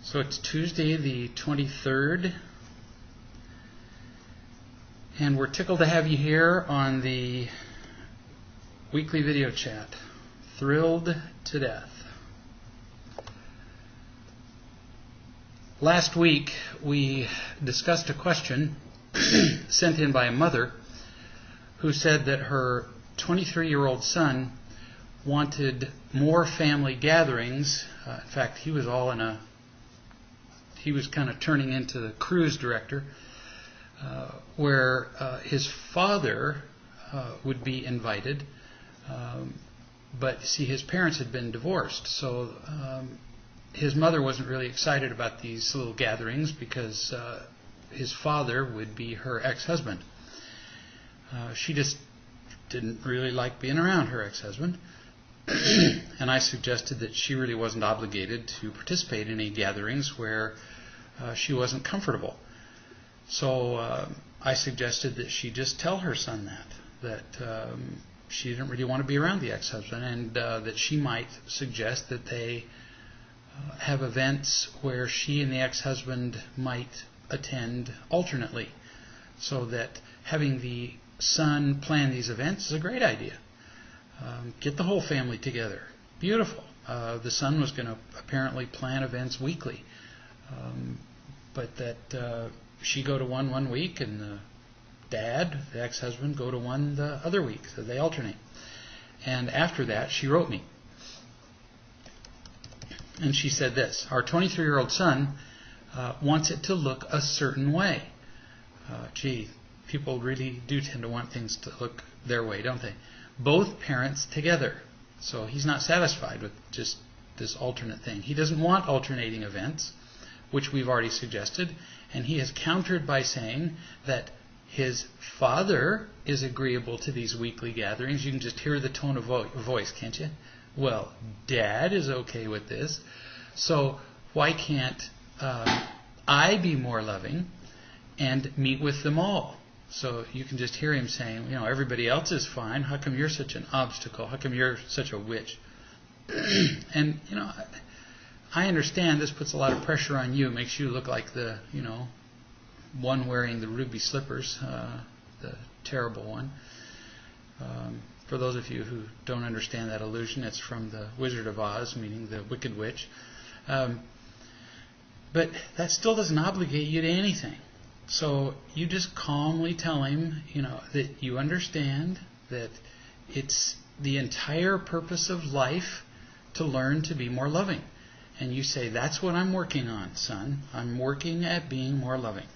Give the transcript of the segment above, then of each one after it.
So it's Tuesday the 23rd, and we're tickled to have you here on the weekly video chat. Thrilled to death. Last week we discussed a question sent in by a mother who said that her 23-year-old son wanted more family gatherings. In fact, he was kind of turning into the cruise director, where his father would be invited. But see, his parents had been divorced, so his mother wasn't really excited about these little gatherings because his father would be her ex-husband. She just didn't really like being around her ex-husband. And I suggested that she really wasn't obligated to participate in any gatherings where she wasn't comfortable. So I suggested that she just tell her son that she didn't really want to be around the ex-husband, and that she might suggest that they have events where she and the ex-husband might attend alternately, so that having the son plan these events is a great idea. Get the whole family together. Beautiful. The son was going to apparently plan events weekly, but that she go to one week and the dad, the ex-husband, go to one the other week, so they alternate. And after that, she wrote me. And she said this: our 23-year-old son wants it to look a certain way. People really do tend to want things to look their way, don't they? Both parents together. So he's not satisfied with just this alternate thing. He doesn't want alternating events, which we've already suggested, and he has countered by saying that his father is agreeable to these weekly gatherings. You can just hear the tone of voice, can't you? Well, Dad is okay with this, so why can't I be more loving and meet with them all? So you can just hear him saying, everybody else is fine. How come you're such an obstacle? How come you're such a witch? And, I understand this puts a lot of pressure on you. It makes you look like the, one wearing the ruby slippers, the terrible one. For those of you who don't understand that allusion, it's from the Wizard of Oz, meaning the Wicked Witch. But that still doesn't obligate you to anything. So you just calmly tell him, that you understand that it's the entire purpose of life to learn to be more loving. And you say, that's what I'm working on, son. I'm working at being more loving.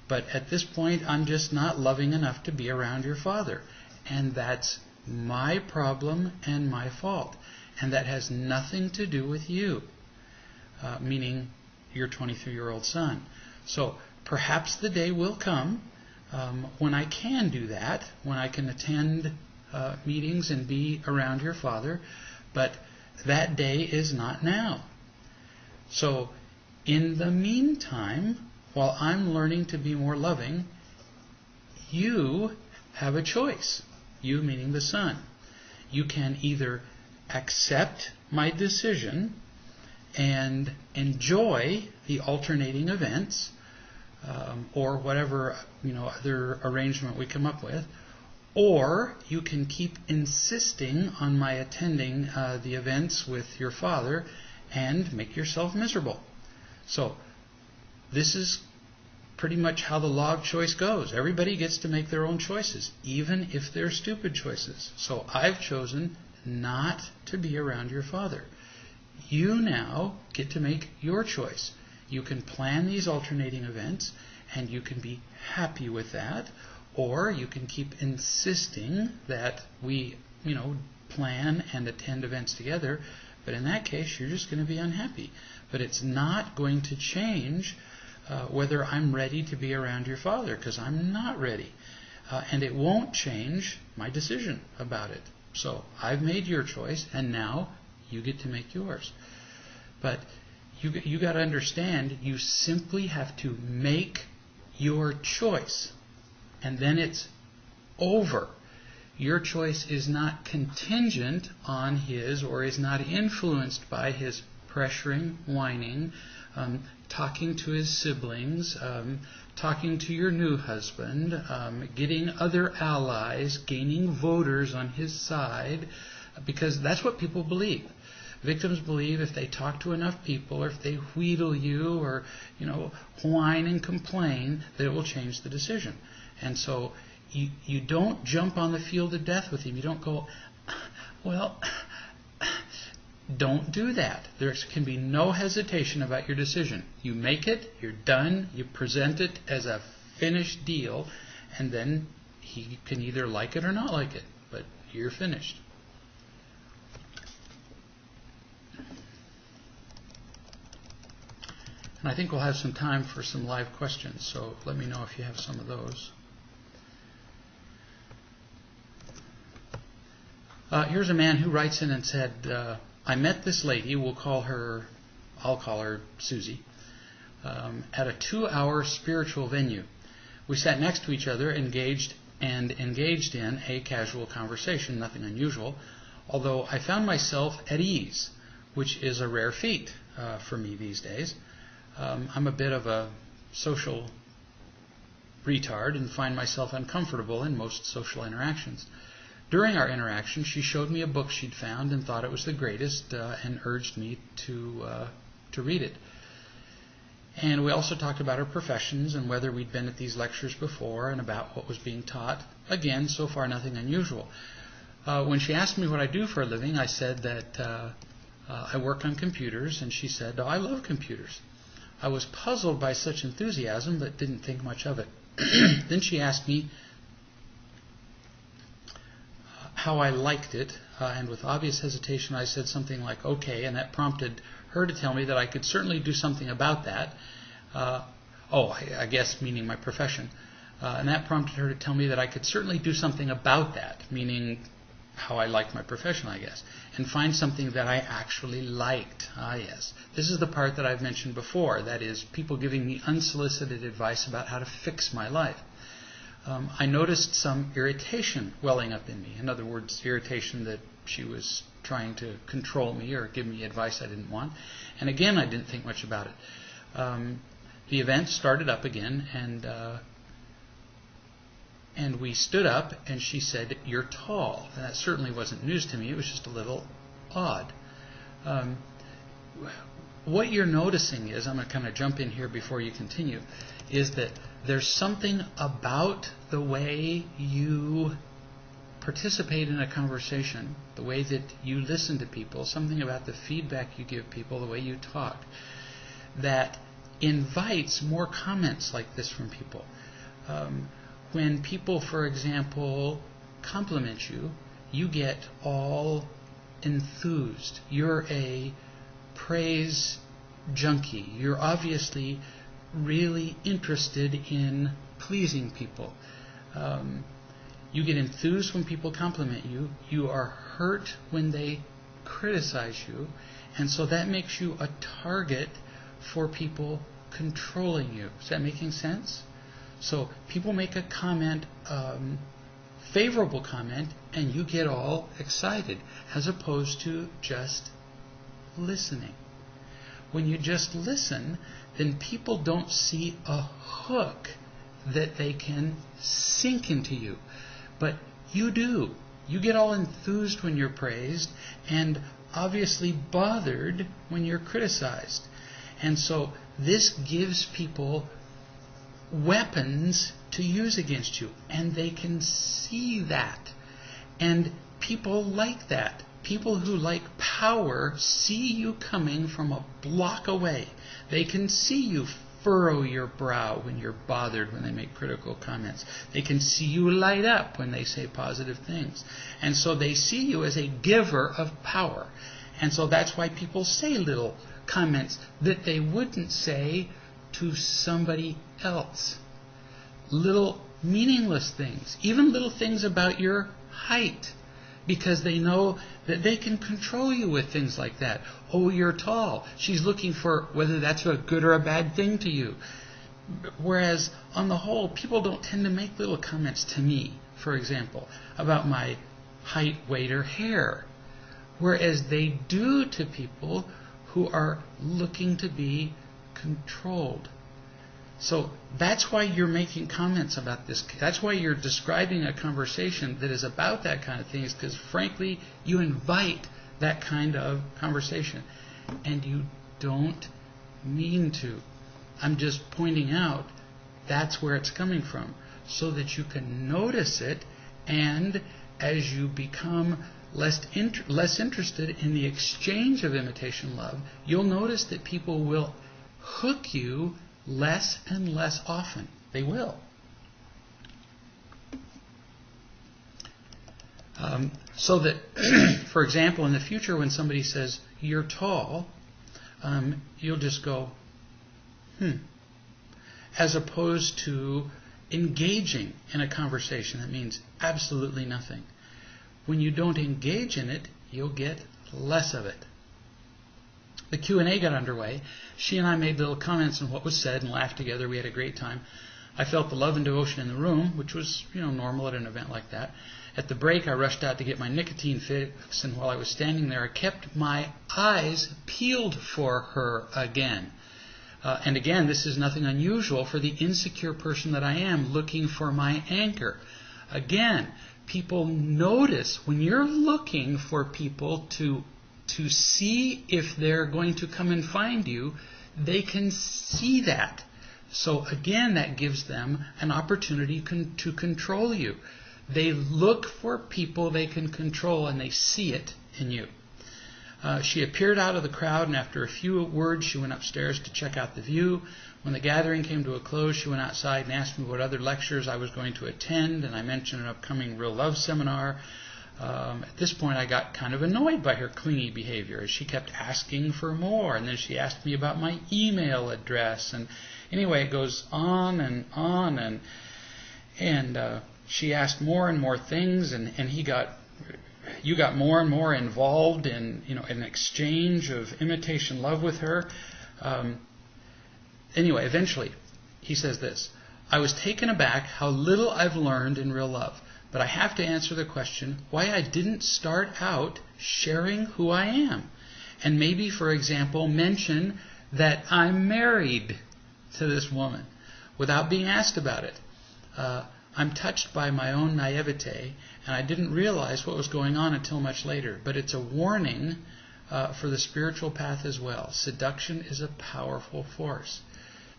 But at this point, I'm just not loving enough to be around your father. And that's my problem and my fault. And that has nothing to do with you, meaning your 23-year-old son. So perhaps the day will come when I can do that, when I can attend meetings and be around your father, but that day is not now. So in the meantime, while I'm learning to be more loving, you have a choice. You meaning the son. You can either accept my decision and enjoy the alternating events, or whatever other arrangement we come up with, or you can keep insisting on my attending the events with your father and make yourself miserable. So this is pretty much how the law of choice goes. Everybody gets to make their own choices, even if they're stupid choices. So I've chosen not to be around your father. You now get to make your choice. You can plan these alternating events, and you can be happy with that, or you can keep insisting that we, plan and attend events together, but in that case, you're just going to be unhappy. But it's not going to change whether I'm ready to be around your father, because I'm not ready. And it won't change my decision about it. So I've made your choice, and now you get to make yours. But you got to understand, you simply have to make your choice, and then it's over. Your choice is not contingent on his, or is not influenced by his pressuring, whining, talking to his siblings, talking to your new husband, getting other allies, gaining voters on his side, because that's what people believe. Victims believe if they talk to enough people, or if they wheedle you, or whine and complain, that it will change the decision. And so you don't jump on the field of death with him. You don't go, well, don't do that. There can be no hesitation about your decision. You make it, you're done, you present it as a finished deal, and then he can either like it or not like it, but you're finished. And I think we'll have some time for some live questions, so let me know if you have some of those. Here's a man who writes in and said, I met this lady, I'll call her Susie, at a 2-hour spiritual venue. We sat next to each other, engaged in a casual conversation, nothing unusual, although I found myself at ease, which is a rare feat for me these days. I'm a bit of a social retard and find myself uncomfortable in most social interactions. During our interaction, she showed me a book she'd found and thought it was the greatest and urged me to read it. And we also talked about our professions and whether we'd been at these lectures before and about what was being taught. Again, so far nothing unusual. When she asked me what I do for a living, I said that I work on computers, and she said, I love computers. I was puzzled by such enthusiasm, but didn't think much of it. Then she asked me how I liked it, and with obvious hesitation I said something like, okay, and that prompted her to tell me that I could certainly do something about that. I guess meaning my profession. And that prompted her to tell me that I could certainly do something about that, meaning how I liked my profession, I guess, and find something that I actually liked. Yes. This is the part that I've mentioned before, that is, people giving me unsolicited advice about how to fix my life. I noticed some irritation welling up in me. In other words, irritation that she was trying to control me or give me advice I didn't want. And again, I didn't think much about it. The event started up again, and we stood up, and she said, "You're tall." And that certainly wasn't news to me. It was just a little odd. What you're noticing is, I'm going to kind of jump in here before you continue, is that there's something about the way you participate in a conversation, the way that you listen to people, something about the feedback you give people, the way you talk, that invites more comments like this from people. When people, for example, compliment you, you get all enthused. You're a praise junkie. You're obviously really interested in pleasing people. You get enthused when people compliment you. You are hurt when they criticize you. And so that makes you a target for people controlling you. Is that making sense? So people make a comment, favorable comment, and you get all excited, as opposed to just listening. When you just listen, then people don't see a hook that they can sink into you. But you do. You get all enthused when you're praised, and obviously bothered when you're criticized. And so this gives people weapons to use against you, and they can see that. And people like that. People who like power see you coming from a block away. They can see you furrow your brow when you're bothered when they make critical comments. They can see you light up when they say positive things. And so they see you as a giver of power. And so that's why people say little comments that they wouldn't say to somebody else. Little meaningless things. Even little things about your height. Because they know that they can control you with things like that. Oh, you're tall. She's looking for whether that's a good or a bad thing to you. Whereas, on the whole, people don't tend to make little comments to me, for example, about my height, weight, or hair. Whereas they do to people who are looking to be controlled. So that's why you're making comments about this. That's why you're describing a conversation that is about that kind of thing, is because, frankly, you invite that kind of conversation. And you don't mean to. I'm just pointing out that's where it's coming from, so that you can notice it, and as you become less interested in the exchange of imitation love, you'll notice that people will hook you less and less often. They will. So that, for example, in the future when somebody says, "You're tall," you'll just go, as opposed to engaging in a conversation that means absolutely nothing. When you don't engage in it, you'll get less of it. The Q&A got underway. She and I made little comments on what was said and laughed together. We had a great time. I felt the love and devotion in the room, which was, normal at an event like that. At the break, I rushed out to get my nicotine fix, and while I was standing there, I kept my eyes peeled for her again. And again, this is nothing unusual for the insecure person that I am, looking for my anchor. Again, people notice when you're looking for people to see if they're going to come and find you, they can see that. So again, that gives them an opportunity to control you. They look for people they can control, and they see it in you. She appeared out of the crowd, and after a few words, she went upstairs to check out the view. When the gathering came to a close, she went outside and asked me what other lectures I was going to attend, and I mentioned an upcoming Real Love seminar. At this point, I got kind of annoyed by her clingy behavior, as she kept asking for more, and then she asked me about my email address, and anyway, it goes on, and she asked more and more things, and you got more and more involved in an exchange of imitation love with her. Anyway, eventually, he says this: "I was taken aback how little I've learned in real love, but I have to answer the question why I didn't start out sharing who I am, and maybe, for example, mention that I'm married to this woman without being asked about it. I'm touched by my own naivete, and I didn't realize what was going on until much later. But it's a warning for the spiritual path as well. Seduction is a powerful force.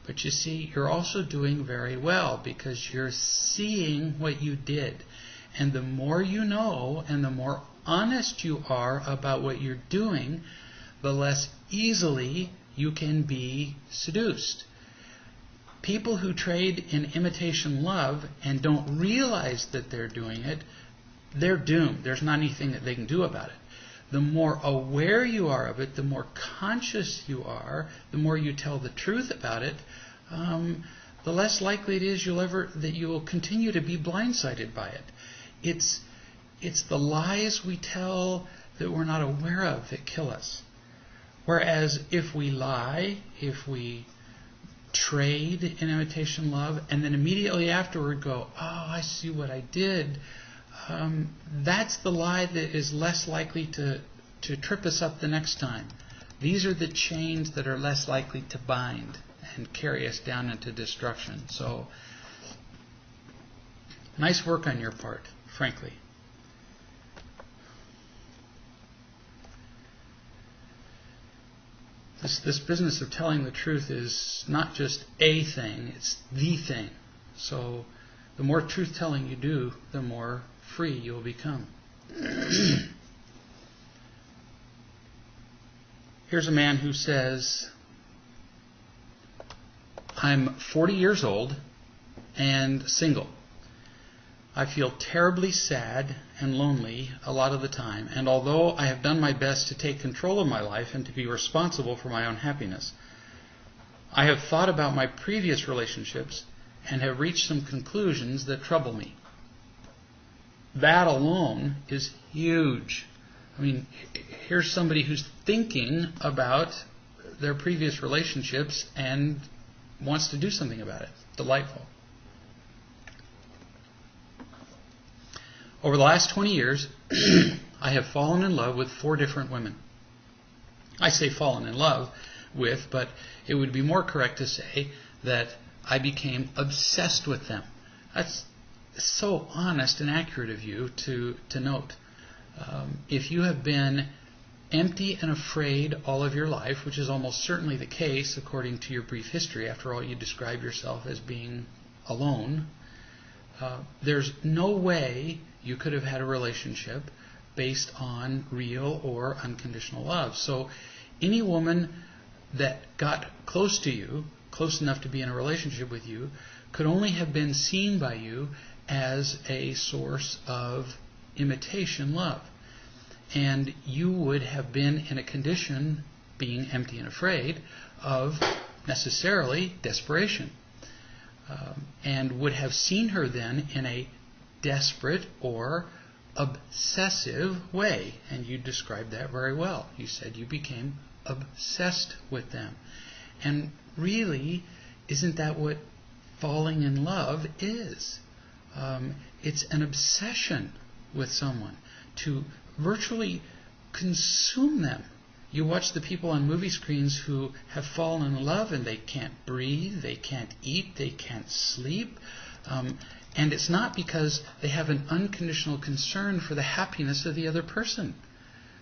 But you see, you're also doing very well because you're seeing what you did. And the more you know and the more honest you are about what you're doing, the less easily you can be seduced. People who trade in imitation love and don't realize that they're doing it, they're doomed. There's not anything that they can do about it. The more aware you are of it, the more conscious you are, the more you tell the truth about it, the less likely it is that you will continue to be blindsided by it. It's the lies we tell that we're not aware of that kill us. Whereas if we lie, if we trade in imitation love, and then immediately afterward go, "Oh, I see what I did," that's the lie that is less likely to trip us up the next time. These are the chains that are less likely to bind and carry us down into destruction. So, nice work on your part, frankly. This business of telling the truth is not just a thing, it's the thing. So the more truth-telling you do, the more free you'll become. Here's a man who says, "I'm 40 years old and single. I feel terribly sad and lonely a lot of the time, and although I have done my best to take control of my life and to be responsible for my own happiness, I have thought about my previous relationships and have reached some conclusions that trouble me." That alone is huge. I mean, here's somebody who's thinking about their previous relationships and wants to do something about it. Delightful. Over the last 20 years, I have fallen in love with 4 different women. I say fallen in love with, but it would be more correct to say that I became obsessed with them. That's so honest and accurate of you to note. If you have been empty and afraid all of your life, which is almost certainly the case according to your brief history, after all you describe yourself as being alone, there's no way you could have had a relationship based on real or unconditional love. So any woman that got close to you, close enough to be in a relationship with you, could only have been seen by you as a source of imitation love. And you would have been in a condition, being empty and afraid, of necessarily desperation. And would have seen her then in a desperate or obsessive way. And you described that very well. You said you became obsessed with them. And really, isn't that what falling in love is? It's an obsession with someone, to virtually consume them. You watch the people on movie screens who have fallen in love and they can't breathe, they can't eat, they can't sleep. And it's not because they have an unconditional concern for the happiness of the other person.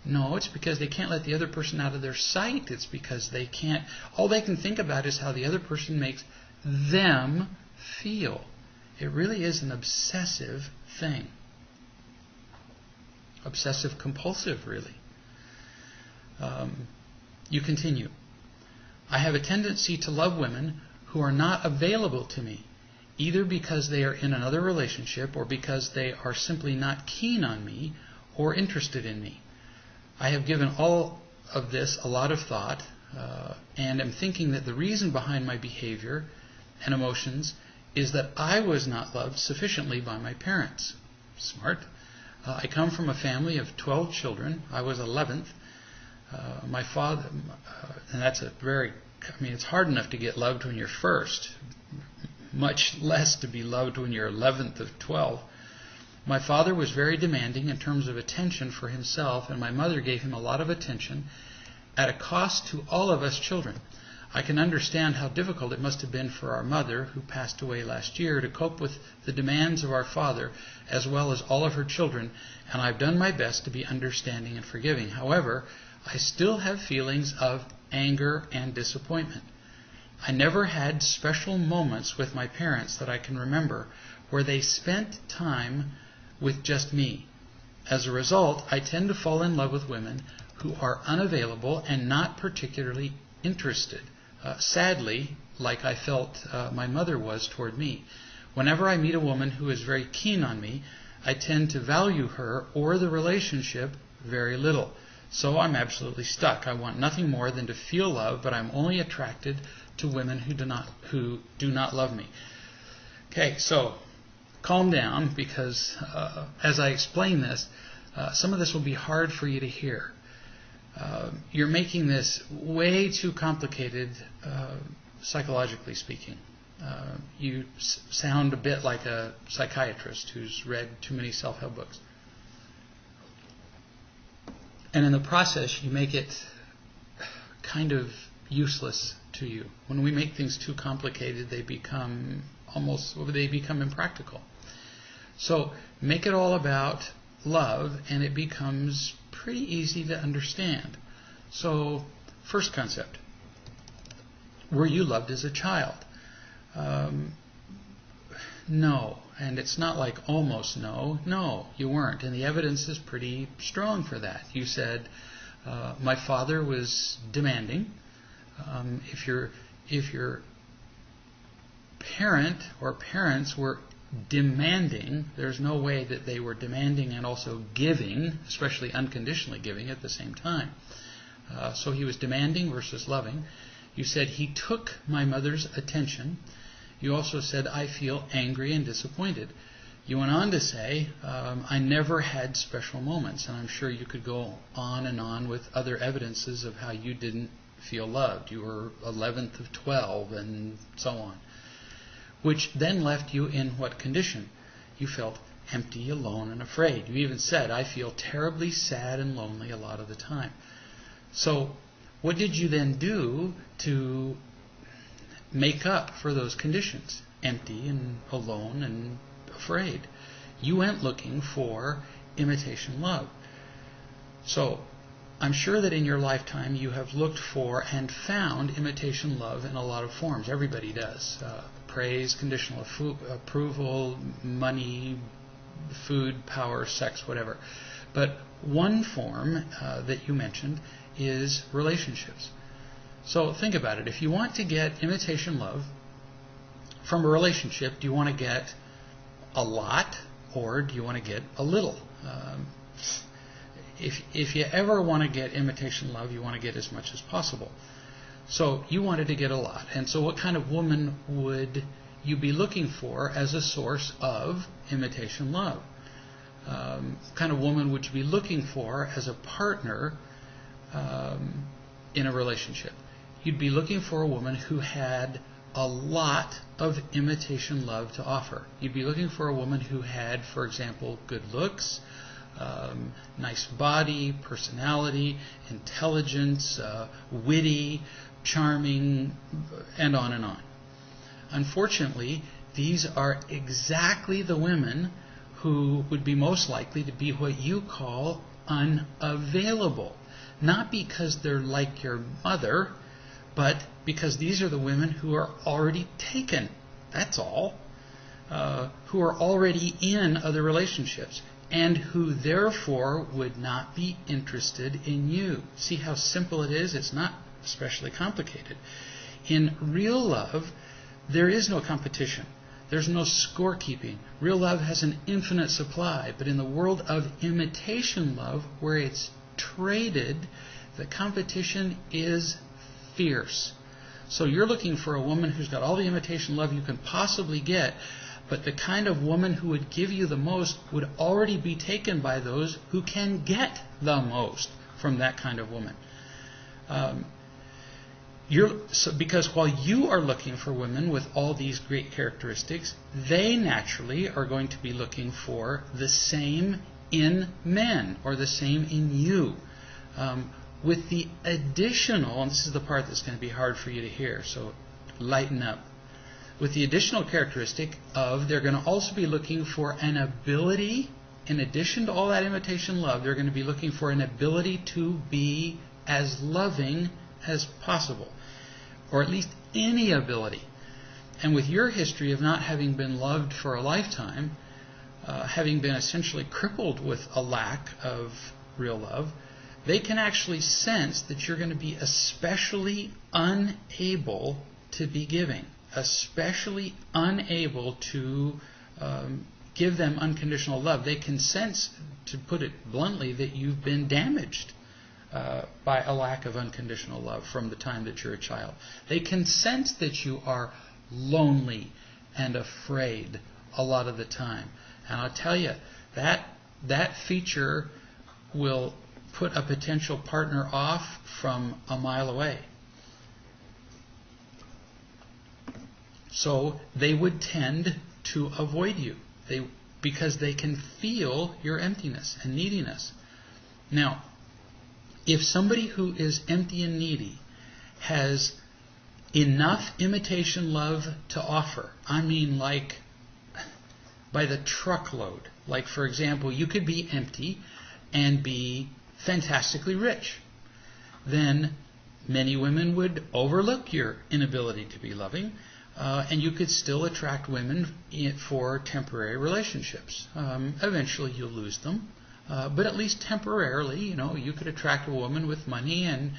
No, it's because they can't let the other person out of their sight. It's because they can't, all they can think about is how the other person makes them feel. It really is an obsessive thing. Obsessive compulsive, really. You continue. I have a tendency to love women who are not available to me, either because they are in another relationship or because they are simply not keen on me or interested in me. I have given all of this a lot of thought and am thinking that the reason behind my behavior and emotions is that I was not loved sufficiently by my parents. Smart. I come from a family of 12 children. I was 11th. My father, and that's it's hard enough to get loved when you're first, much less to be loved when you're 11th of 12. My father was very demanding in terms of attention for himself, and my mother gave him a lot of attention at a cost to all of us children. I can understand how difficult it must have been for our mother, who passed away last year, to cope with the demands of our father as well as all of her children, and I've done my best to be understanding and forgiving. However, I still have feelings of anger and disappointment. I never had special moments with my parents that I can remember where they spent time with just me. As a result, I tend to fall in love with women who are unavailable and not particularly interested. Sadly, like I felt my mother was toward me. Whenever I meet a woman who is very keen on me, I tend to value her or the relationship very little. So I'm absolutely stuck. I want nothing more than to feel love, but I'm only attracted to women who do not love me. Okay, so calm down, because as I explain this, some of this will be hard for you to hear. You're making this way too complicated, psychologically speaking. You sound a bit like a psychiatrist who's read too many self-help books. And in the process, you make it kind of useless to you. When we make things too complicated, they become impractical. So make it all about love, and it becomes pretty easy to understand. So, first concept. Were you loved as a child? No. And it's not like almost no. No, you weren't. And the evidence is pretty strong for that. You said, my father was demanding. If your parent or parents were demanding, there's no way that they were demanding and also giving, especially unconditionally giving at the same time. So he was demanding versus loving. You said he took my mother's attention. You also said, I feel angry and disappointed. You went on to say, I never had special moments. And I'm sure you could go on and on with other evidences of how you didn't feel loved. You were 11th of 12 and so on. Which then left you in what condition? You felt empty, alone, and afraid. You even said, I feel terribly sad and lonely a lot of the time. So what did you then do to make up for those conditions? Empty and alone and afraid. You went looking for imitation love. So I'm sure that in your lifetime you have looked for and found imitation love in a lot of forms. Everybody does. Praise, conditional approval, money, food, power, sex, whatever. But one form that you mentioned is relationships. So think about it. If you want to get imitation love from a relationship, do you want to get a lot or do you want to get a little? If you ever want to get imitation love, you want to get as much as possible. So you wanted to get a lot. And so what kind of woman would you be looking for as a source of imitation love? What kind of woman would you be looking for as a partner in a relationship? You'd be looking for a woman who had a lot of imitation love to offer. You'd be looking for a woman who had, for example, good looks, nice body, personality, intelligence, witty, charming, and on and on. Unfortunately, these are exactly the women who would be most likely to be what you call unavailable. Not because they're like your mother, but because these are the women who are already taken. That's all. Who are already in other relationships and who therefore would not be interested in you. See how simple it is? It's not especially complicated. In real love, there is no competition. There's no scorekeeping. Real love has an infinite supply, but in the world of imitation love, where it's traded, the competition is fierce. So you're looking for a woman who's got all the imitation love you can possibly get, but the kind of woman who would give you the most would already be taken by those who can get the most from that kind of woman. Because while you are looking for women with all these great characteristics, they naturally are going to be looking for the same in men or the same in you. With the additional, and this is the part that's going to be hard for you to hear, so lighten up. With the additional characteristic of they're going to also be looking for an ability, in addition to all that imitation love, they're going to be looking for an ability to be as loving as possible, or at least any ability. And with your history of not having been loved for a lifetime, having been essentially crippled with a lack of real love, they can actually sense that you're going to be especially unable to be giving, especially unable to give them unconditional love. They can sense, to put it bluntly, that you've been damaged by a lack of unconditional love from the time that you're a child. They can sense that you are lonely and afraid a lot of the time. And I'll tell you, that feature will put a potential partner off from a mile away. So they would tend to avoid you because they can feel your emptiness and neediness. Now, if somebody who is empty and needy has enough imitation love to offer, I mean like by the truckload, like for example, you could be empty and be fantastically rich, then many women would overlook your inability to be loving, and you could still attract women for temporary relationships. Eventually you'll lose them, but at least temporarily, you could attract a woman with money and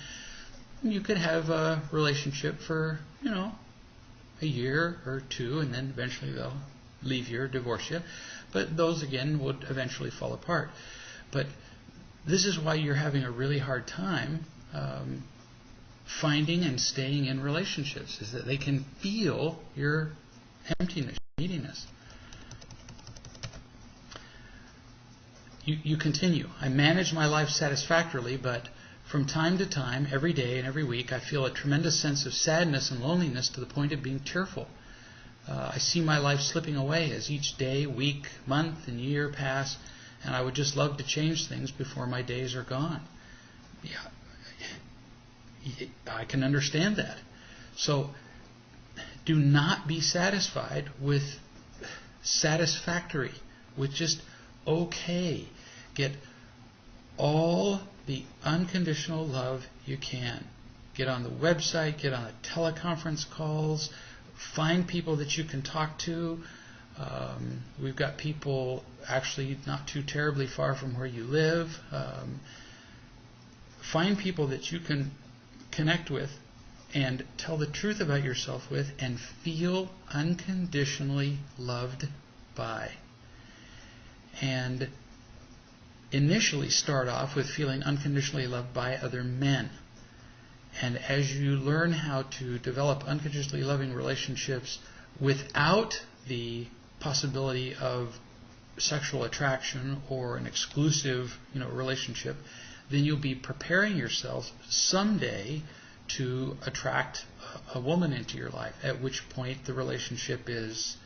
you could have a relationship for, a year or two, and then eventually they'll leave you or divorce you. But those, again, would eventually fall apart. But this is why you're having a really hard time finding and staying in relationships, is that they can feel your emptiness, neediness. You continue. I manage my life satisfactorily, but from time to time, every day and every week, I feel a tremendous sense of sadness and loneliness to the point of being tearful. I see my life slipping away as each day, week, month, and year pass, and I would just love to change things before my days are gone. Yeah. I can understand that. So do not be satisfied with satisfactory, with just okay. Get all the unconditional love you can. Get on the website, get on the teleconference calls, find people that you can talk to. We've got people actually not too terribly far from where you live. Find people that you can connect with and tell the truth about yourself with and feel unconditionally loved by. And initially start off with feeling unconditionally loved by other men. And as you learn how to develop unconditionally loving relationships without the possibility of sexual attraction or an exclusive, relationship, then you'll be preparing yourself someday to attract a woman into your life, at which point the relationship is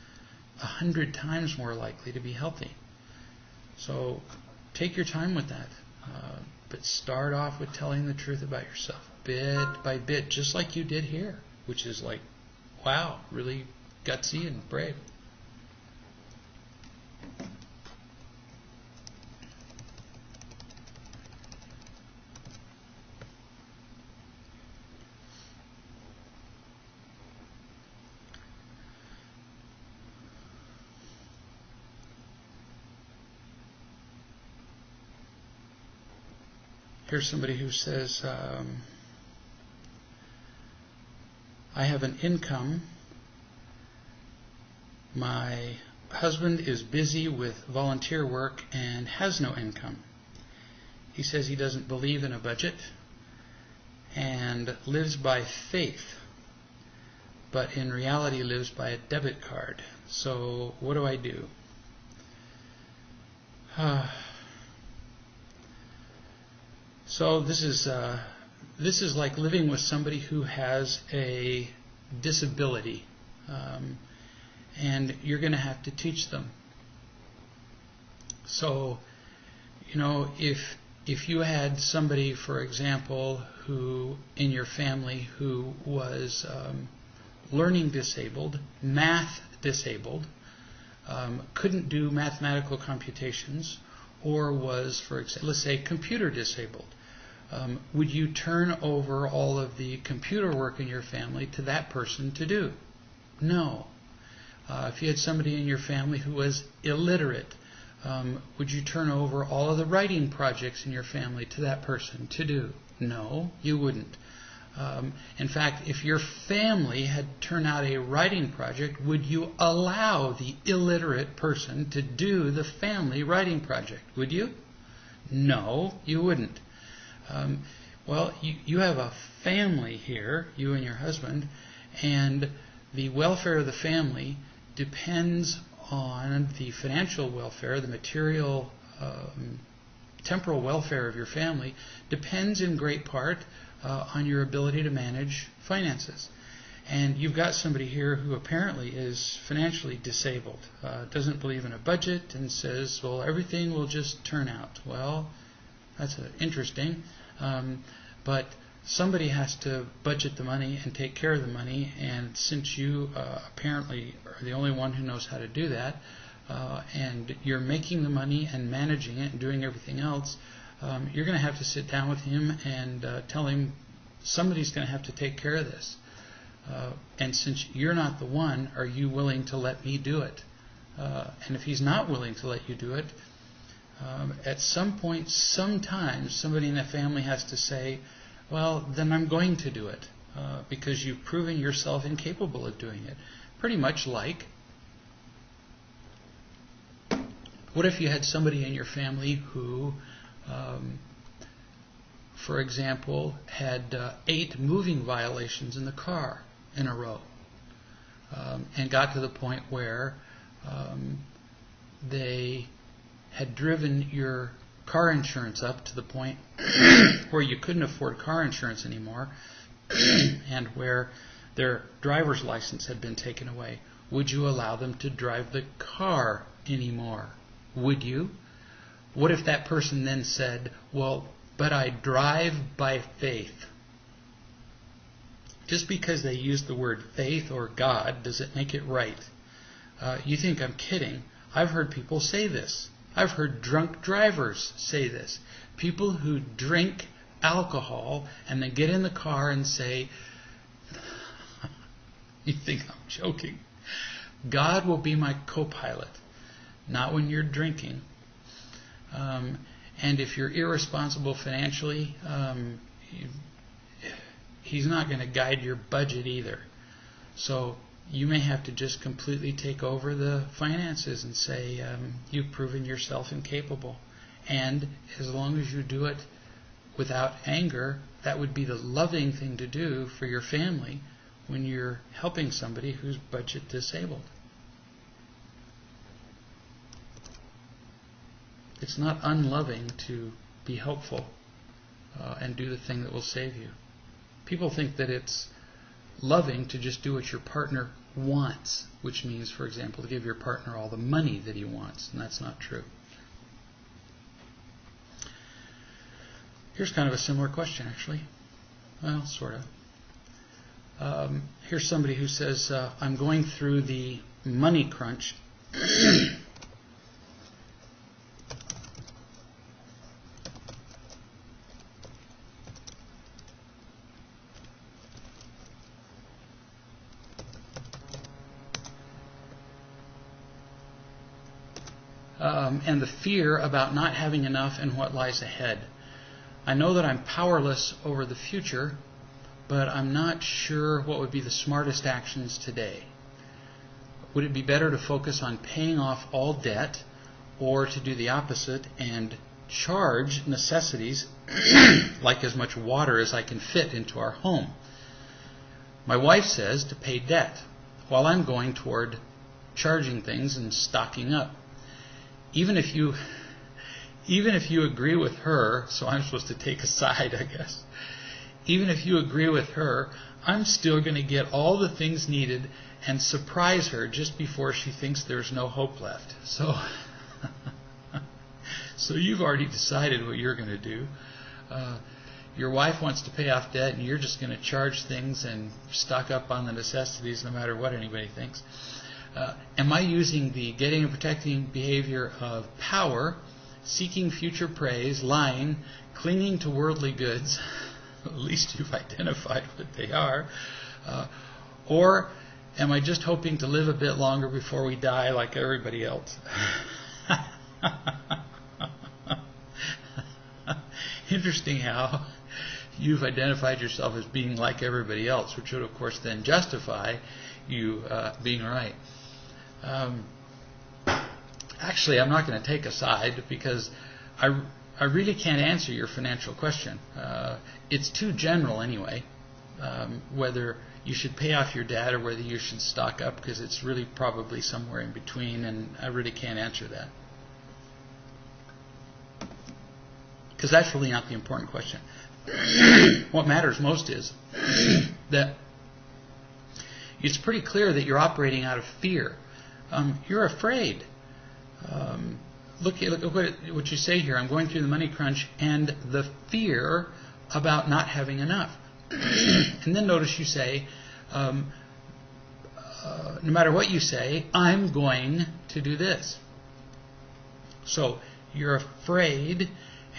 100 times more likely to be healthy. So take your time with that. But start off with telling the truth about yourself, bit by bit, just like you did here, which is like, wow, really gutsy and brave. Here's somebody who says, I have an income. My husband is busy with volunteer work and has no income. He says he doesn't believe in a budget and lives by faith, but in reality lives by a debit card. So what do I do? So this is like living with somebody who has a disability, and you're going to have to teach them. So, if you had somebody, for example, who in your family who was learning disabled, math disabled, couldn't do mathematical computations, or was, for example, let's say computer disabled, would you turn over all of the computer work in your family to that person to do? No. If you had somebody in your family who was illiterate, would you turn over all of the writing projects in your family to that person to do? No, you wouldn't. In fact, if your family had turned out a writing project, would you allow the illiterate person to do the family writing project? Would you? No, you wouldn't. Well, you have a family here, you and your husband, and the welfare of the family depends on the financial welfare, the material, temporal welfare of your family, depends in great part on your ability to manage finances. And you've got somebody here who apparently is financially disabled, doesn't believe in a budget, and says, well, everything will just turn out. Well, that's interesting, but somebody has to budget the money and take care of the money, and since you apparently are the only one who knows how to do that, and you're making the money and managing it and doing everything else, you're going to have to sit down with him and tell him somebody's going to have to take care of this. And since you're not the one, are you willing to let me do it? And if he's not willing to let you do it, at some point, sometimes somebody in the family has to say, well, then I'm going to do it, because you've proven yourself incapable of doing it. Pretty much like, what if you had somebody in your family who, for example, had 8 moving violations in the car in a row, and got to the point where they had driven your car insurance up to the point where you couldn't afford car insurance anymore, and where their driver's license had been taken away? Would you allow them to drive the car anymore? Would you? What if that person then said, well, but I drive by faith? Just because they use the word faith or God, does it make it right? You think I'm kidding. I've heard people say this. I've heard drunk drivers say this. People who drink alcohol and then get in the car and say, you think I'm joking. God will be my co-pilot. Not when you're drinking. And if you're irresponsible financially, He's not going to guide your budget either. So you may have to just completely take over the finances and say, you've proven yourself incapable. And as long as you do it without anger, that would be the loving thing to do for your family when you're helping somebody who's budget disabled. It's not unloving to be helpful and do the thing that will save you. People think that it's loving to just do what your partner wants, which means, for example, to give your partner all the money that he wants, and that's not true. Here's kind of a similar question, actually. Well, sort of. Here's somebody who says, I'm going through the money crunch. And the fear about not having enough and what lies ahead. I know that I'm powerless over the future, but I'm not sure what would be the smartest actions today. Would it be better to focus on paying off all debt, or to do the opposite and charge necessities like as much water as I can fit into our home? My wife says to pay debt, while I'm going toward charging things and stocking up. Even if you agree with her, so I'm supposed to take a side, I guess. Even if you agree with her, I'm still going to get all the things needed and surprise her just before she thinks there's no hope left. So, so you've already decided what you're going to do. Your wife wants to pay off debt, and you're just going to charge things and stock up on the necessities no matter what anybody thinks. Am I using the getting and protecting behavior of power, seeking future praise, lying, clinging to worldly goods? At least you've identified what they are. Or am I just hoping to live a bit longer before we die like everybody else? Interesting how you've identified yourself as being like everybody else, which would, of course, then justify you being right. Actually, I'm not going to take a side because I really can't answer your financial question. It's too general anyway, whether you should pay off your debt or whether you should stock up, because it's really probably somewhere in between, and I really can't answer that. Because that's really not the important question. What matters most is that it's pretty clear that you're operating out of fear. You're afraid. Look at what you say here. I'm going through the money crunch and the fear about not having enough. And then notice you say, no matter what you say, I'm going to do this. So you're afraid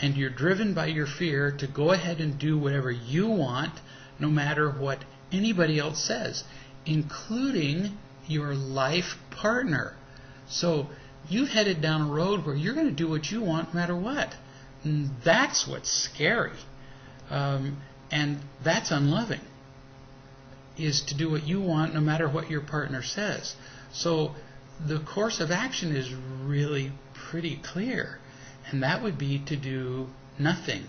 and you're driven by your fear to go ahead and do whatever you want, no matter what anybody else says, including your life partner. So you've headed down a road where you're going to do what you want no matter what. And that's what's scary. And that's unloving, is to do what you want no matter what your partner says. So the course of action is really pretty clear. And that would be to do nothing.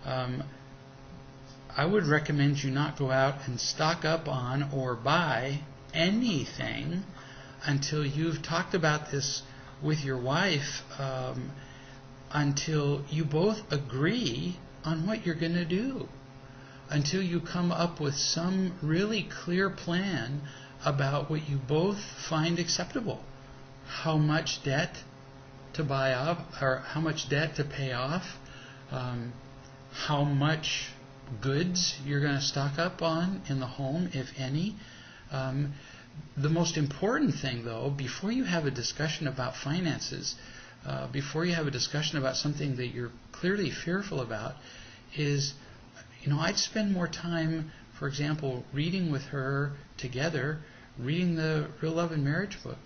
I would recommend you not go out and stock up on or buy anything until you've talked about this with your wife, until you both agree on what you're going to do, until you come up with some really clear plan about what you both find acceptable. How much debt to buy off, or how much debt to pay off, how much goods you're going to stock up on in the home, if any. The most important thing, though, before you have a discussion about finances, before you have a discussion about something that you're clearly fearful about, is, I'd spend more time, for example, reading with her together, reading the Real Love and Marriage book,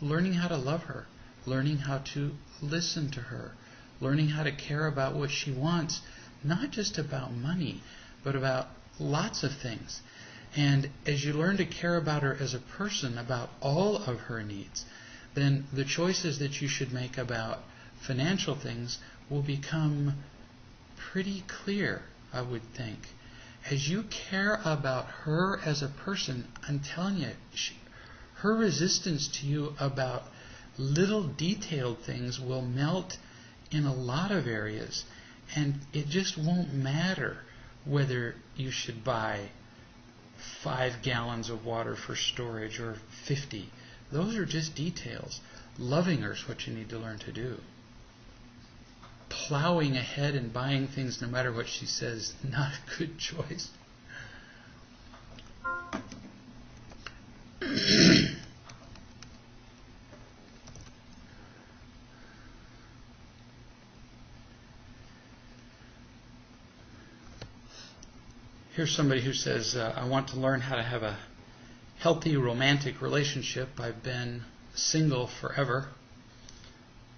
learning how to love her, learning how to listen to her, learning how to care about what she wants, not just about money, but about lots of things. And as you learn to care about her as a person, about all of her needs, then the choices that you should make about financial things will become pretty clear, I would think. As you care about her as a person, I'm telling you, her resistance to you about little detailed things will melt in a lot of areas, and it just won't matter whether you should buy 5 gallons of water for storage or 50. Those are just details. Loving her is what you need to learn to do. Plowing ahead and buying things no matter what she says, not a good choice. Here's somebody who says, I want to learn how to have a healthy romantic relationship. I've been single forever,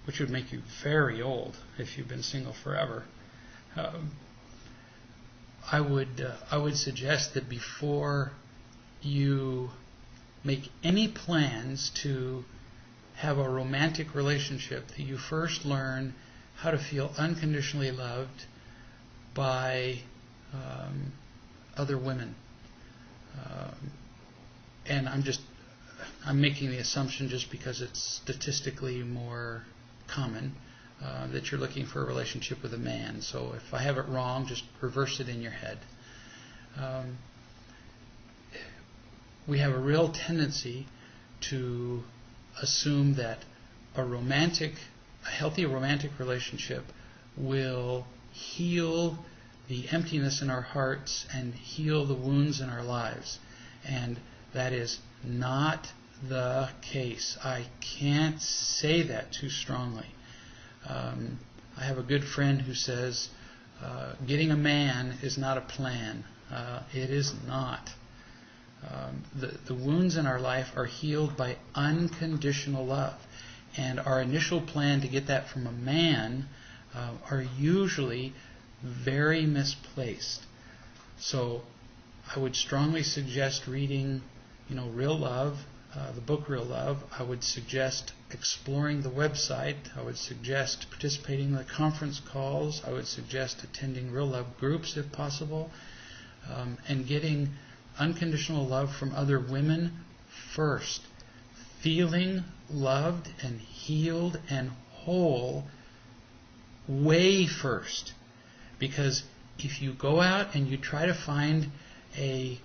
which would make you very old if you've been single forever. I would suggest that before you make any plans to have a romantic relationship, that you first learn how to feel unconditionally loved by other women. And I'm making the assumption, just because it's statistically more common, that you're looking for a relationship with a man. So if I have it wrong, just reverse it in your head. We have a real tendency to assume that a healthy romantic relationship will heal the emptiness in our hearts and heal the wounds in our lives. And that is not the case. I can't say that too strongly. I have a good friend who says, getting a man is not a plan. It is not. The wounds in our life are healed by unconditional love. And our initial plan to get that from a man are usually very misplaced. So I would strongly suggest reading, Real Love, the book Real Love. I would suggest exploring the website. I would suggest participating in the conference calls. I would suggest attending Real Love groups if possible, and getting unconditional love from other women first. Feeling loved and healed and whole way first. Because if you go out and you try to find a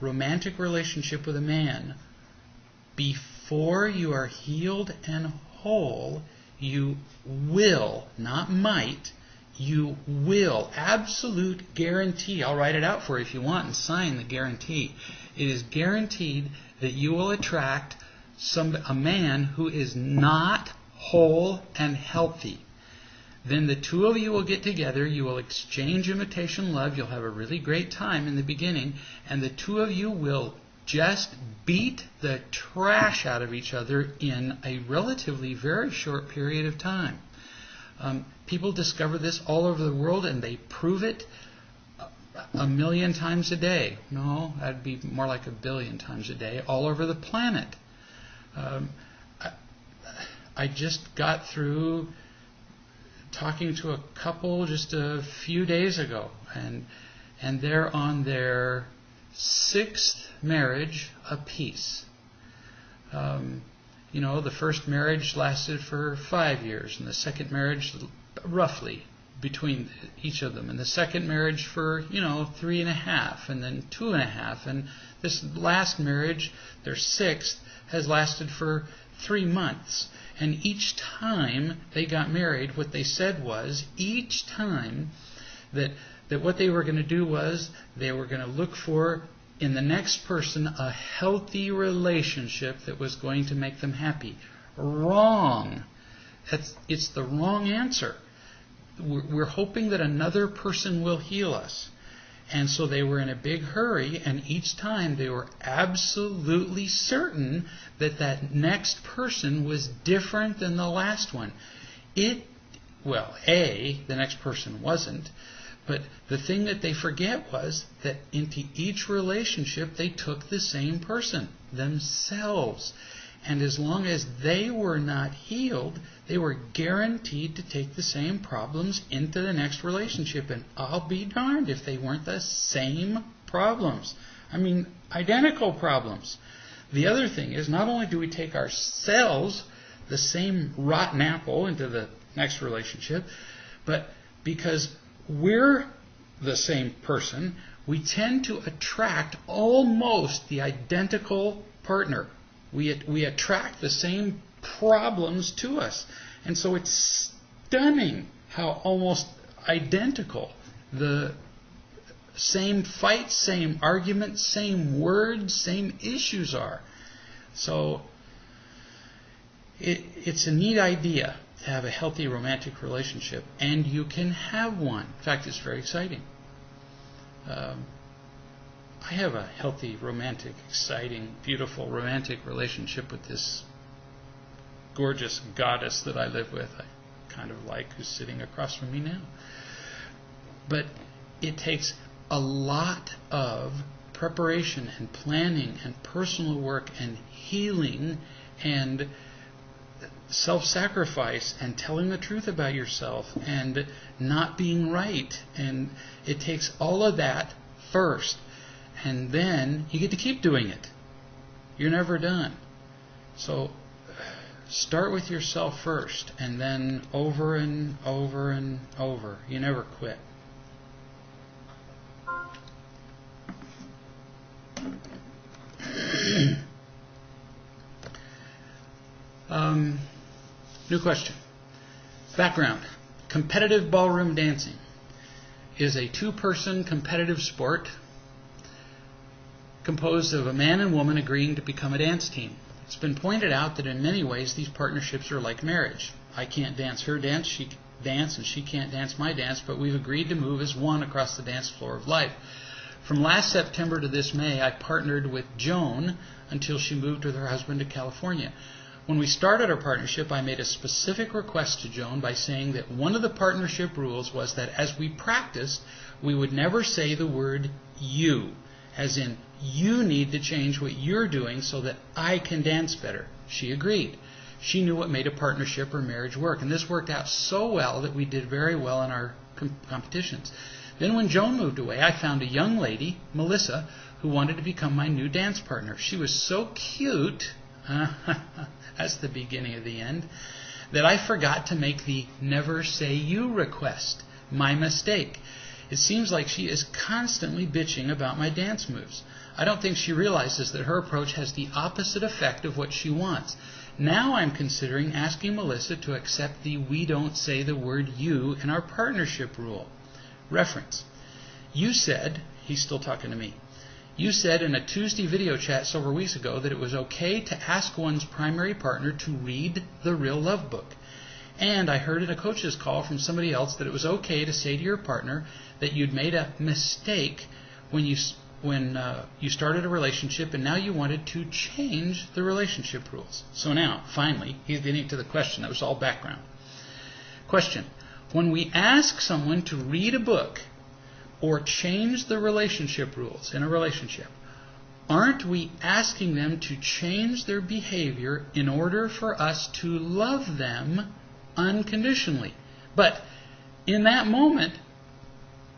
romantic relationship with a man before you are healed and whole, you will, not might, you will, absolute guarantee. I'll write it out for you if you want and sign the guarantee. It is guaranteed that you will attract a man who is not whole and healthy. Then the two of you will get together, you will exchange imitation love, you'll have a really great time in the beginning, and the two of you will just beat the trash out of each other in a relatively very short period of time. People discover this all over the world, and they prove it 1,000,000 times a day. No, that'd be more like 1,000,000,000 times a day, all over the planet. I just got through talking to a couple just a few days ago, and they're on their 6th marriage apiece. The first marriage lasted for 5 years, and the second marriage roughly between each of them, and the second marriage for 3.5, and then 2.5, and this last marriage, their 6th, has lasted for 3 months. And each time they got married, what they said was, each time that that what they were going to do was they were going to look for in the next person a healthy relationship that was going to make them happy. Wrong. It's the wrong answer. We're hoping that another person will heal us. And so they were in a big hurry, and each time they were absolutely certain that that next person was different than the last one. The next person wasn't, but the thing that they forget was that into each relationship they took the same person, themselves. And as long as they were not healed, they were guaranteed to take the same problems into the next relationship. And I'll be darned if they weren't the same problems. I mean, identical problems. The other thing is, not only do we take ourselves, the same rotten apple, into the next relationship, but because we're the same person, we tend to attract almost the identical partner. We attract the same problems to us. And so it's stunning how almost identical the same fights, same arguments, same words, same issues are. So it's a neat idea to have a healthy romantic relationship, and you can have one. In fact, it's very exciting. I have a healthy, romantic, exciting, beautiful, romantic relationship with this gorgeous goddess that I live with. I kind of like, who's sitting across from me now. But it takes a lot of preparation and planning and personal work and healing and self-sacrifice and telling the truth about yourself and not being right. And it takes all of that first. And then you get to keep doing it. You're never done. So start with yourself first, and then over and over and over. You never quit. New question. Background. Competitive ballroom dancing is a two-person competitive sport composed of a man and woman agreeing to become a dance team. It's been pointed out that in many ways these partnerships are like marriage. I can't dance her dance, she dance, and she can't dance my dance, but we've agreed to move as one across the dance floor of life. From last September to this May, I partnered with Joan until she moved with her husband to California. When we started our partnership, I made a specific request to Joan by saying that one of the partnership rules was that as we practiced, we would never say the word you, as in, you need to change what you're doing so that I can dance better. She agreed. She knew what made a partnership or marriage work, and this worked out so well that we did very well in our competitions. Then when Joan moved away, I found a young lady, Melissa, who wanted to become my new dance partner. She was so cute, that's the beginning of the end, that I forgot to make the never say you request. My mistake. It seems like she is constantly bitching about my dance moves. I don't think she realizes that her approach has the opposite effect of what she wants. Now I'm considering asking Melissa to accept the we don't say the word you in our partnership rule. Reference. You said, he's still talking to me, you said in a Tuesday video chat several weeks ago that it was okay to ask one's primary partner to read the real love book. And I heard in a coach's call from somebody else that it was okay to say to your partner that you'd made a mistake when you started a relationship and now you wanted to change the relationship rules. So now, finally, he's getting to the question. That was all background. Question. When we ask someone to read a book or change the relationship rules in a relationship, aren't we asking them to change their behavior in order for us to love them unconditionally? But in that moment,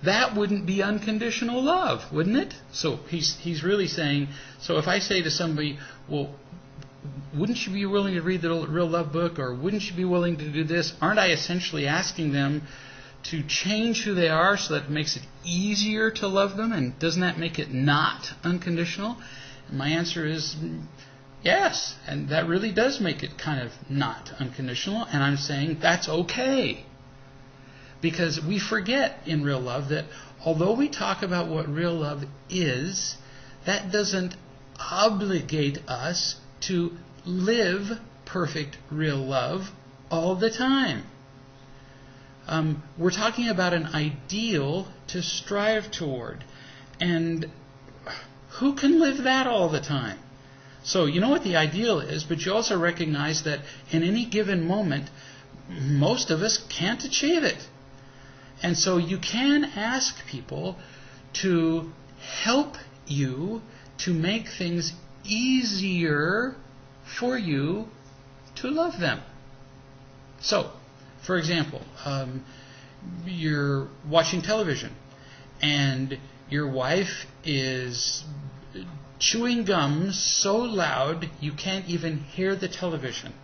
that wouldn't be unconditional love, wouldn't it? So he's really saying, so if I say to somebody, well, wouldn't you be willing to read the real love book, or wouldn't you be willing to do this? Aren't I essentially asking them to change who they are so that it makes it easier to love them? And doesn't that make it not unconditional? And my answer is yes, and that really does make it kind of not unconditional, and I'm saying that's okay. Because we forget in real love that although we talk about what real love is, that doesn't obligate us to live perfect real love all the time. We're talking about an ideal to strive toward. And who can live that all the time? So you know what the ideal is, but you also recognize that in any given moment, most of us can't achieve it. And so you can ask people to help you to make things easier for you to love them. So, for example, you're watching television and your wife is chewing gum so loud you can't even hear the television.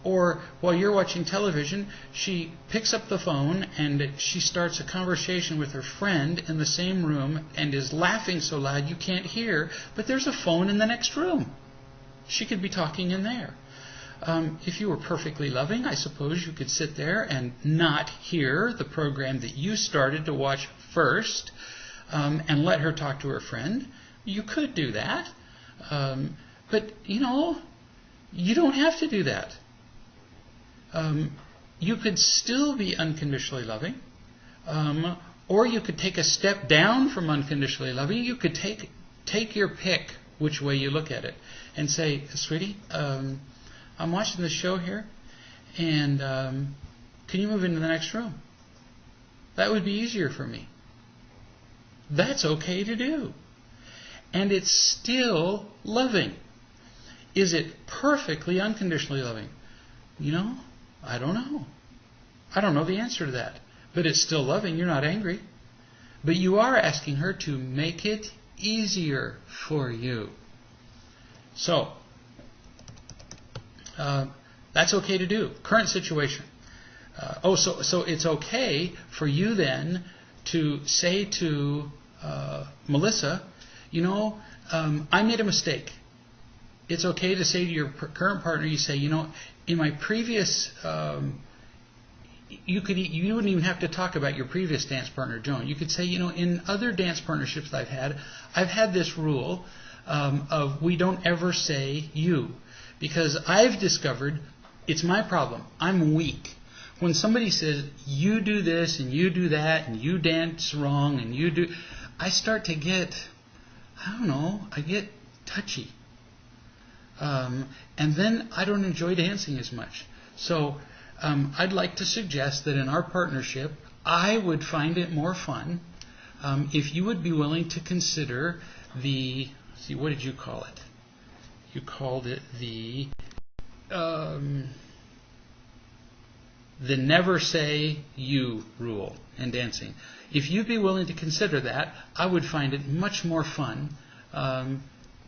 Or while you're watching television, she picks up the phone and she starts a conversation with her friend in the same room and is laughing so loud you can't hear, but there's a phone in the next room. She could be talking in there. If you were perfectly loving, I suppose you could sit there and not hear the program that you started to watch first and let her talk to her friend. You could do that. But, you don't have to do that. You could still be unconditionally loving. Or you could take a step down from unconditionally loving. You could take your pick which way you look at it and say, sweetie, I'm watching this show here, and can you move into the next room? That would be easier for me. That's okay to do. And it's still loving. Is it perfectly unconditionally loving? I don't know. I don't know the answer to that. But it's still loving. You're not angry. But you are asking her to make it easier for you. So, that's okay to do. Current situation. So it's okay for you then to say to Melissa, I made a mistake. It's okay to say to your current partner, you say, in my previous, you wouldn't even have to talk about your previous dance partner, Joan. You could say, in other dance partnerships I've had this rule of we don't ever say you. Because I've discovered it's my problem. I'm weak. When somebody says, you do this and you do that and you dance wrong and you do, I start to get, I get touchy. And then I don't enjoy dancing as much. So I'd like to suggest that in our partnership, I would find it more fun if you would be willing to consider what did you call it? You called it the never say you rule in dancing. If you'd be willing to consider that, I would find it much more fun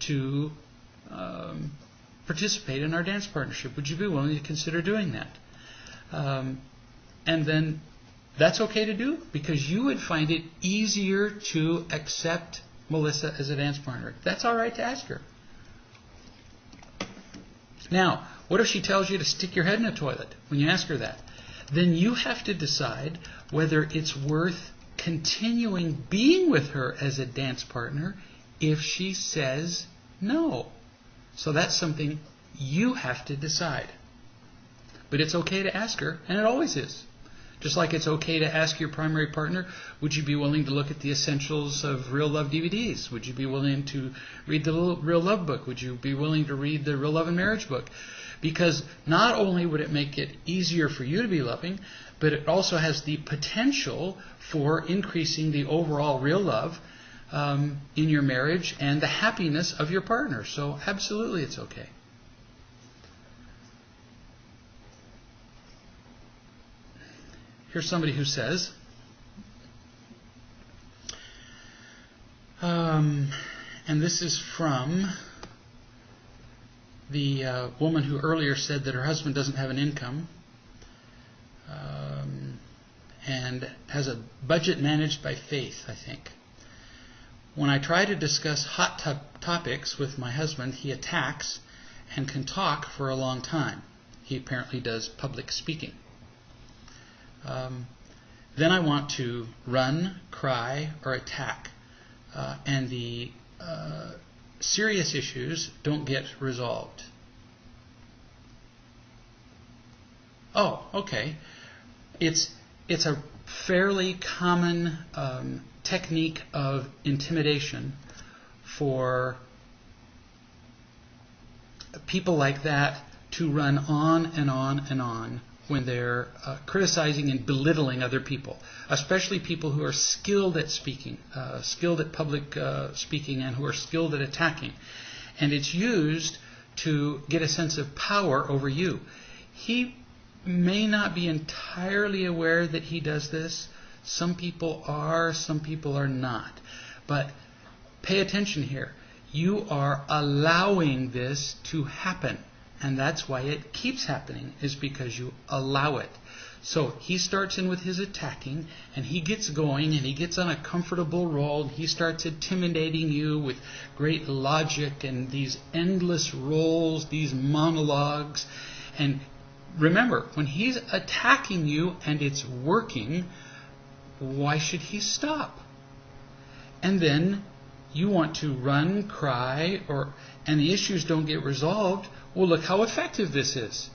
to participate in our dance partnership. Would you be willing to consider doing that? And then that's okay to do because you would find it easier to accept Melissa as a dance partner. That's all right to ask her. Now, what if she tells you to stick your head in a toilet when you ask her that? Then you have to decide whether it's worth continuing being with her as a dance partner if she says no. So that's something you have to decide. But it's okay to ask her, and it always is. Just like it's okay to ask your primary partner, would you be willing to look at the essentials of Real Love DVDs? Would you be willing to read the Real Love book? Would you be willing to read the Real Love and Marriage book? Because not only would it make it easier for you to be loving, but it also has the potential for increasing the overall real love in your marriage and the happiness of your partner. So absolutely it's okay. Here's somebody who says, and this is from the woman who earlier said that her husband doesn't have an income and has a budget managed by faith, I think. When I try to discuss hot topics with my husband, he attacks and can talk for a long time. He apparently does public speaking. then I want to run, cry, or attack. And the serious issues don't get resolved. Oh, okay. It's a fairly common technique of intimidation for people like that to run on and on and on when they're criticizing and belittling other people, especially people who are skilled at speaking, skilled at public speaking, and who are skilled at attacking. And it's used to get a sense of power over you. He may not be entirely aware that he does this. Some people are, some people are not. But pay attention here. You are allowing this to happen. And that's why it keeps happening, is because you allow it. So he starts in with his attacking, and he gets going, and he gets on a comfortable roll, and he starts intimidating you with great logic and these endless rolls, these monologues. And remember, when he's attacking you and it's working, why should he stop? And then you want to run, cry, and the issues don't get resolved. Well, look how effective this is.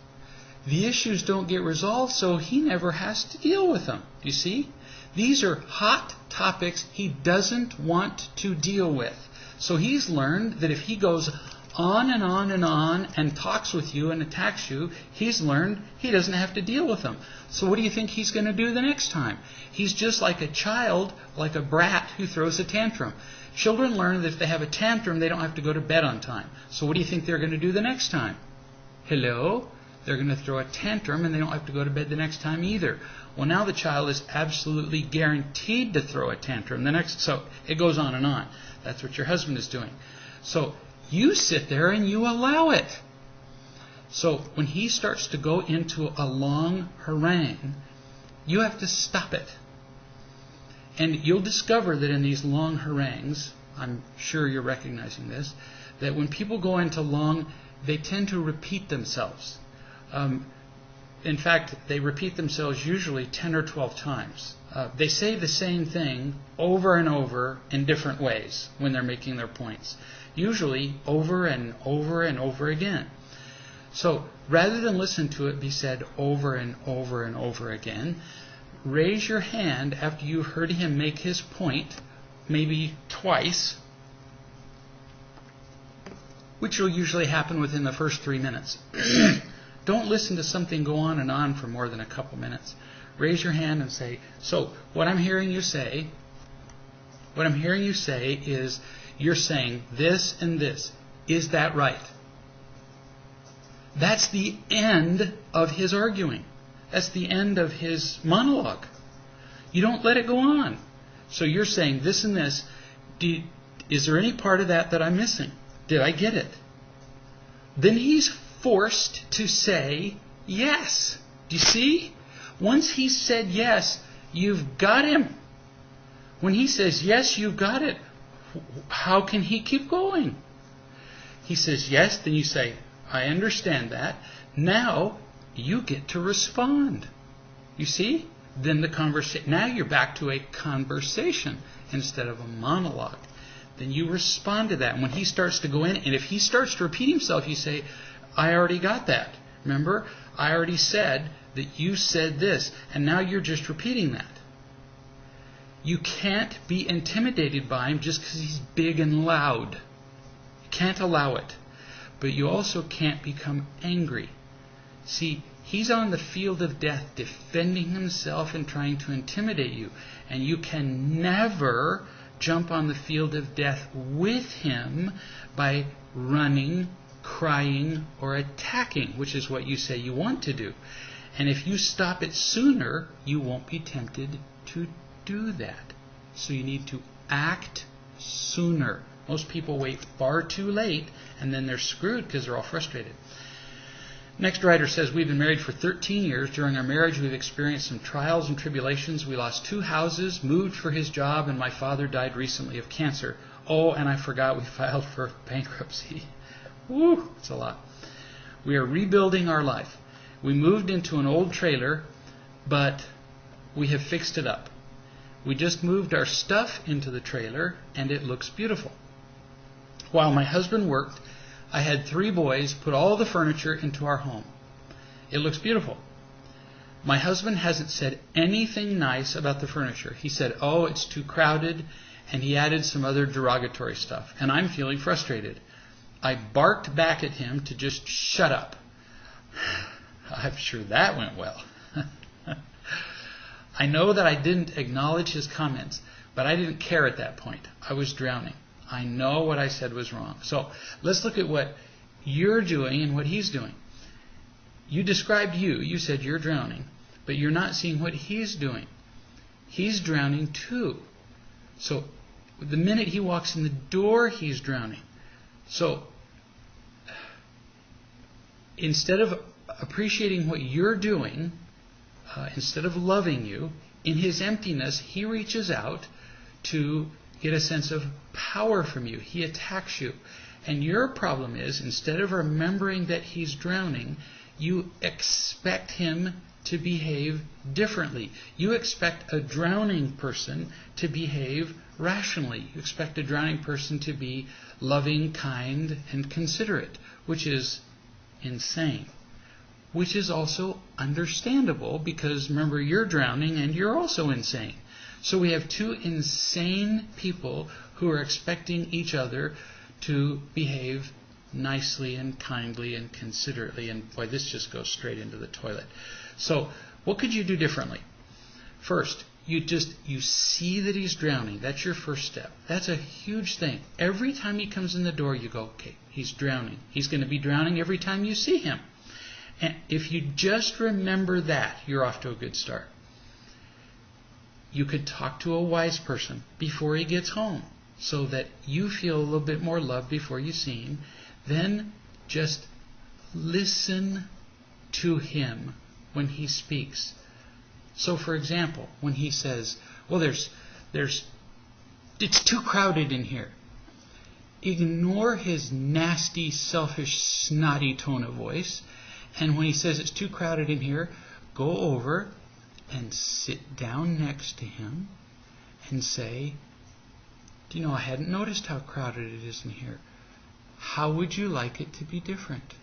The issues don't get resolved, so he never has to deal with them. You see? These are hot topics he doesn't want to deal with. So he's learned that if he goes on and on and on and talks with you and attacks you, he's learned he doesn't have to deal with them. So what do you think he's going to do the next time? He's just like a child, like a brat who throws a tantrum. Children learn that if they have a tantrum, they don't have to go to bed on time. So what do you think they're going to do the next time? Hello? They're going to throw a tantrum, and they don't have to go to bed the next time either. Well, now the child is absolutely guaranteed to throw a tantrum the next. So it goes on and on. That's what your husband is doing. So you sit there and you allow it. So when he starts to go into a long harangue, you have to stop it. And you'll discover that in these long harangues, I'm sure you're recognizing this, that when people go into long, they tend to repeat themselves. In fact, they repeat themselves usually 10 or 12 times. They say the same thing over and over in different ways when they're making their points. Usually over and over and over again. So rather than listen to it be said over and over and over again, raise your hand after you've heard him make his point, maybe twice, which will usually happen within the first 3 minutes. Don't listen to something go on and on for more than a couple minutes. Raise your hand and say, so what I'm hearing you say is you're saying this and this. Is that right? That's the end of his arguing. That's the end of his monologue. You don't let it go on. So you're saying this and this. Is there any part of that I'm missing? Did I get it? Then he's forced to say yes. Do you see? Once he said yes, you've got him. When he says yes, you've got it. How can he keep going? He says yes, then you say, I understand that. Now you get to respond. You see? Then the conversation. Now you're back to a conversation instead of a monologue. Then you respond to that. And when he starts to go in, and if he starts to repeat himself, you say, I already got that. Remember? I already said that you said this, and now you're just repeating that. You can't be intimidated by him just because he's big and loud. You can't allow it. But you also can't become angry. See, he's on the field of death defending himself and trying to intimidate you. And you can never jump on the field of death with him by running, crying, or attacking, which is what you say you want to do. And if you stop it sooner, you won't be tempted to do that. So you need to act sooner. Most people wait far too late, and then they're screwed because they're all frustrated. Next writer says, we've been married for 13 years. During our marriage, we've experienced some trials and tribulations. We lost 2 houses, moved for his job, and my father died recently of cancer. Oh, and I forgot we filed for bankruptcy. Woo, it's a lot. We are rebuilding our life. We moved into an old trailer, but We have fixed it up. We just moved our stuff into the trailer, and it looks beautiful. While my husband worked, I had 3 boys put all the furniture into our home. It looks beautiful. My husband hasn't said anything nice about the furniture. He said, oh, it's too crowded, and he added some other derogatory stuff, and I'm feeling frustrated. I barked back at him to just shut up. I'm sure that went well. I know that I didn't acknowledge his comments, but I didn't care at that point. I was drowning. I know what I said was wrong. So let's look at what you're doing and what he's doing. You described you. You said you're drowning, but you're not seeing what he's doing. He's drowning too. So the minute he walks in the door, he's drowning. So instead of appreciating what you're doing, instead of loving you, in his emptiness, he reaches out to get a sense of power from you. He attacks you. And your problem is, instead of remembering that he's drowning, you expect him to behave differently. You expect a drowning person to behave rationally. You expect a drowning person to be loving, kind, and considerate, which is insane. Which is also understandable because, remember, you're drowning and you're also insane. So we have 2 insane people who are expecting each other to behave nicely and kindly and considerately. And boy, this just goes straight into the toilet. So what could you do differently? First, you see that he's drowning. That's your first step. That's a huge thing. Every time he comes in the door, you go, okay, he's drowning. He's going to be drowning every time you see him. And if you just remember that, you're off to a good start. You could talk to a wise person before he gets home so that you feel a little bit more love before you see him. Then just listen to him when he speaks. So, for example, when he says, well, it's too crowded in here. Ignore his nasty, selfish, snotty tone of voice. And when he says it's too crowded in here, go over and sit down next to him and say, do you know, I hadn't noticed how crowded it is in here. How would you like it to be different?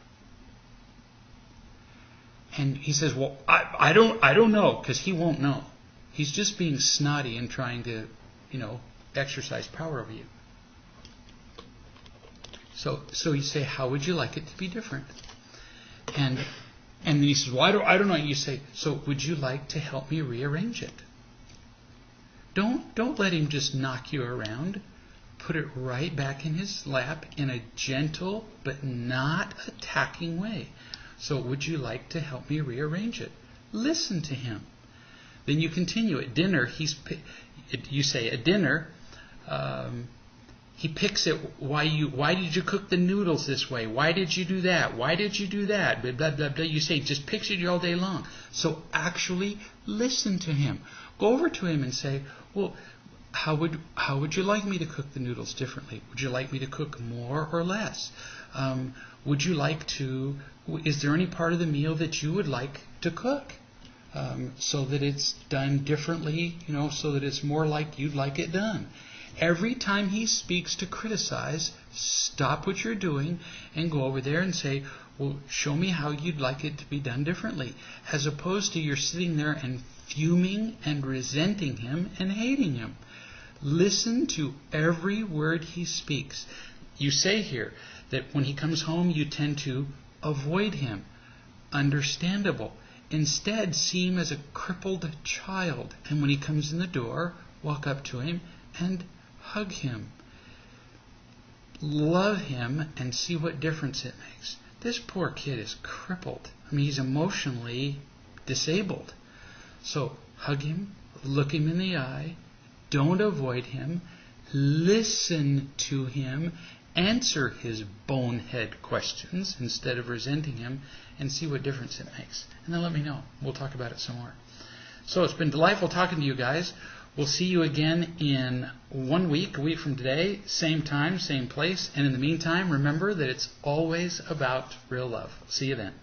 And he says, well, I don't know, because he won't know. He's just being snotty and trying to, exercise power over you. So you say, how would you like it to be different? And then he says, well, I don't know. You say, so would you like to help me rearrange it? Don't let him just knock you around. Put it right back in his lap in a gentle but not attacking way. So would you like to help me rearrange it? Listen to him. Then you continue. At dinner, you say, at dinner, he picks it. Why did you cook the noodles this way? Why did you do that? Why did you do that? Blah, blah, blah, blah. You say, just picks it all day long. So actually listen to him. Go over to him and say, well, how would you like me to cook the noodles differently? Would you like me to cook more or less? Would you like to, is there any part of the meal that you would like to cook? So that it's done differently, so that it's more like you'd like it done. Every time he speaks to criticize, stop what you're doing and go over there and say, well, show me how you'd like it to be done differently. As opposed to you're sitting there and fuming and resenting him and hating him. Listen to every word he speaks. You say here that when he comes home, you tend to avoid him. Understandable. Instead, see him as a crippled child. And when he comes in the door, walk up to him and hug him. Love him and see what difference it makes. This poor kid is crippled. He's emotionally disabled. So hug him, look him in the eye, don't avoid him, listen to him, answer his bonehead questions instead of resenting him, and see what difference it makes. And then let me know. We'll talk about it some more. So it's been delightful talking to you guys. We'll see you again in 1 week, a week from today, same time, same place. And in the meantime, remember that it's always about real love. See you then.